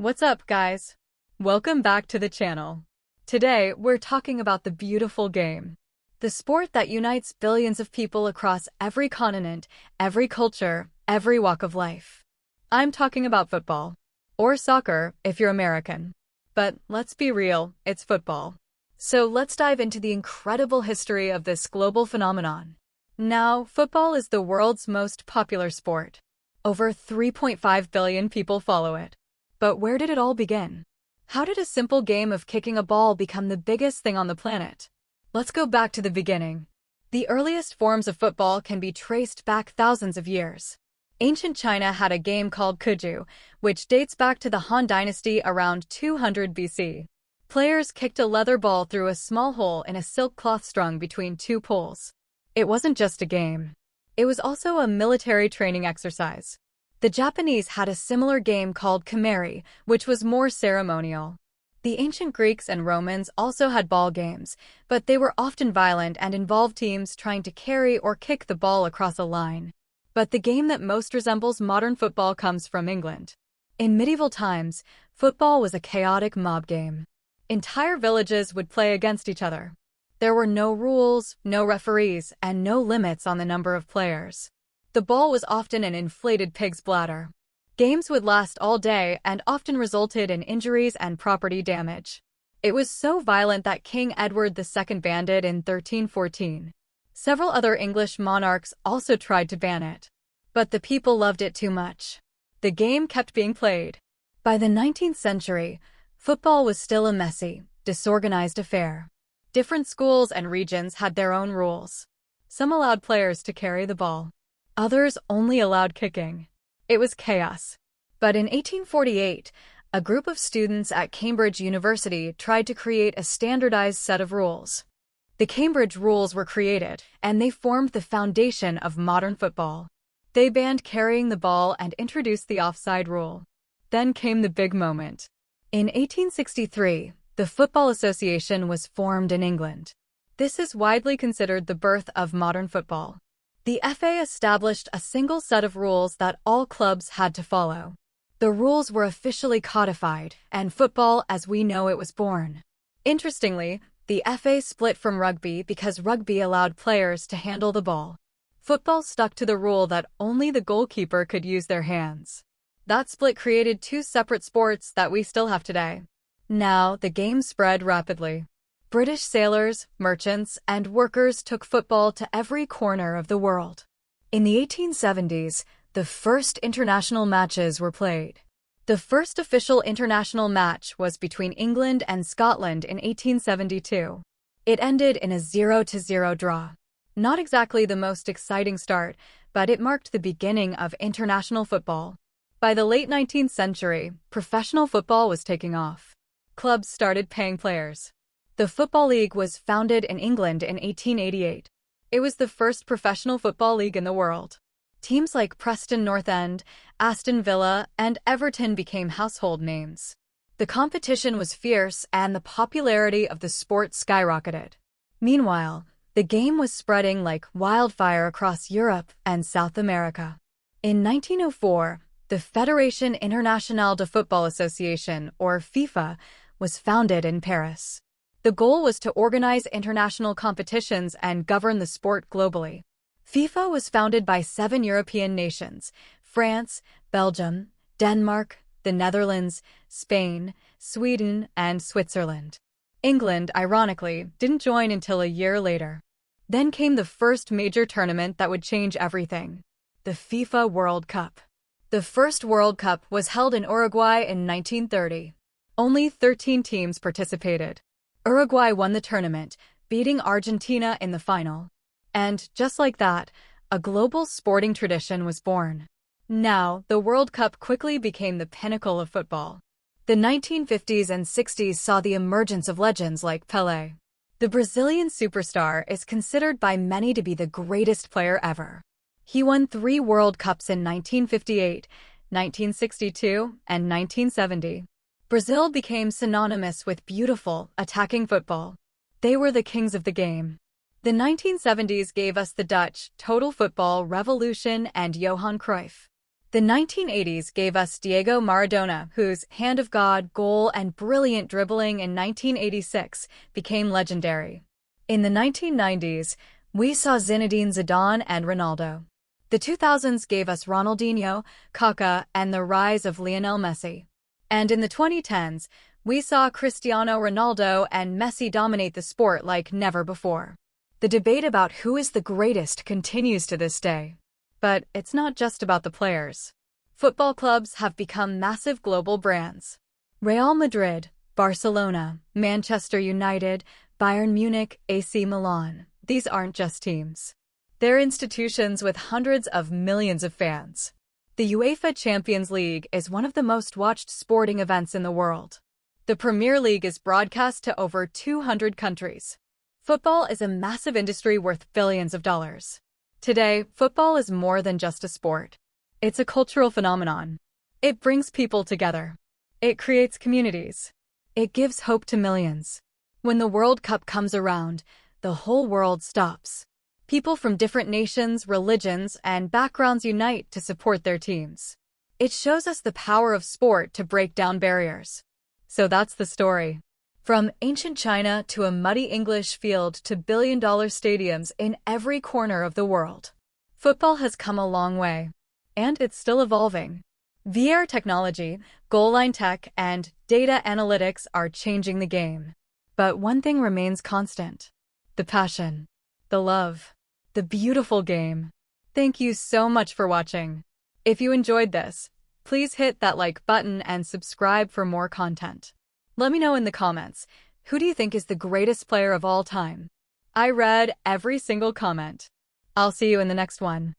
What's up, guys? Welcome back to the channel. Today, we're talking about the beautiful game. The sport that unites billions of people across every continent, every culture, every walk of life. I'm talking about football. Or soccer, if you're American. But let's be real, it's football. So let's dive into the incredible history of this global phenomenon. Now, football is the world's most popular sport. Over 3.5 billion people follow it. But where did it all begin? How did a simple game of kicking a ball become the biggest thing on the planet? Let's go back to the beginning. The earliest forms of football can be traced back thousands of years. Ancient China had a game called Kuju, which dates back to the Han Dynasty around 200 BC. Players kicked a leather ball through a small hole in a silk cloth strung between two poles. It wasn't just a game. It was also a military training exercise. The Japanese had a similar game called Kimari, which was more ceremonial. The ancient Greeks and Romans also had ball games, but they were often violent and involved teams trying to carry or kick the ball across a line. But the game that most resembles modern football comes from England. In medieval times, football was a chaotic mob game. Entire villages would play against each other. There were no rules, no referees, and no limits on the number of players. The ball was often an inflated pig's bladder. Games would last all day and often resulted in injuries and property damage. It was so violent that King Edward II banned it in 1314. Several other English monarchs also tried to ban it. But the people loved it too much. The game kept being played. By the 19th century, football was still a messy, disorganized affair. Different schools and regions had their own rules. Some allowed players to carry the ball. Others only allowed kicking. It was chaos. But in 1848, a group of students at Cambridge University tried to create a standardized set of rules. The Cambridge rules were created, and they formed the foundation of modern football. They banned carrying the ball and introduced the offside rule. Then came the big moment. In 1863, the Football Association was formed in England. This is widely considered the birth of modern football. The FA established a single set of rules that all clubs had to follow. The rules were officially codified, and football as we know it was born. Interestingly, the FA split from rugby because rugby allowed players to handle the ball. Football stuck to the rule that only the goalkeeper could use their hands. That split created two separate sports that we still have today. Now, the game spread rapidly. British sailors, merchants, and workers took football to every corner of the world. In the 1870s, the first international matches were played. The first official international match was between England and Scotland in 1872. It ended in a 0-0 draw. Not exactly the most exciting start, but it marked the beginning of international football. By the late 19th century, professional football was taking off. Clubs started paying players. The Football League was founded in England in 1888. It was the first professional football league in the world. Teams like Preston North End, Aston Villa, and Everton became household names. The competition was fierce and the popularity of the sport skyrocketed. Meanwhile, the game was spreading like wildfire across Europe and South America. In 1904, the Fédération Internationale de Football Association, or FIFA, was founded in Paris. The goal was to organize international competitions and govern the sport globally. FIFA was founded by 7 European nations: France, Belgium, Denmark, the Netherlands, Spain, Sweden, and Switzerland. England, ironically, didn't join until a year later. Then came the first major tournament that would change everything: the FIFA World Cup. The first World Cup was held in Uruguay in 1930. Only 13 teams participated. Uruguay won the tournament, beating Argentina in the final. And, just like that, a global sporting tradition was born. Now, the World Cup quickly became the pinnacle of football. The 1950s and 60s saw the emergence of legends like Pelé. The Brazilian superstar is considered by many to be the greatest player ever. He won 3 World Cups in 1958, 1962, and 1970. Brazil became synonymous with beautiful, attacking football. They were the kings of the game. The 1970s gave us the Dutch, total football revolution, and Johan Cruyff. The 1980s gave us Diego Maradona, whose hand of God goal and brilliant dribbling in 1986 became legendary. In the 1990s, we saw Zinedine Zidane and Ronaldo. The 2000s gave us Ronaldinho, Kaká, and the rise of Lionel Messi. And in the 2010s, we saw Cristiano Ronaldo and Messi dominate the sport like never before. The debate about who is the greatest continues to this day. But it's not just about the players. Football clubs have become massive global brands. Real Madrid, Barcelona, Manchester United, Bayern Munich, AC Milan. These aren't just teams. They're institutions with hundreds of millions of fans. The UEFA Champions League is one of the most watched sporting events in the world. The Premier League is broadcast to over 200 countries. Football is a massive industry worth billions of dollars. Today, football is more than just a sport. It's a cultural phenomenon. It brings people together. It creates communities. It gives hope to millions. When the World Cup comes around, the whole world stops. People from different nations, religions, and backgrounds unite to support their teams. It shows us the power of sport to break down barriers. So that's the story. From ancient China to a muddy English field to billion-dollar stadiums in every corner of the world. Football has come a long way, and it's still evolving. VR technology, goal line tech, and data analytics are changing the game. But one thing remains constant: the passion, the love, the beautiful game. Thank you so much for watching. If you enjoyed this, please hit that like button and subscribe for more content. Let me know in the comments, who do you think is the greatest player of all time? I read every single comment. I'll see you in the next one.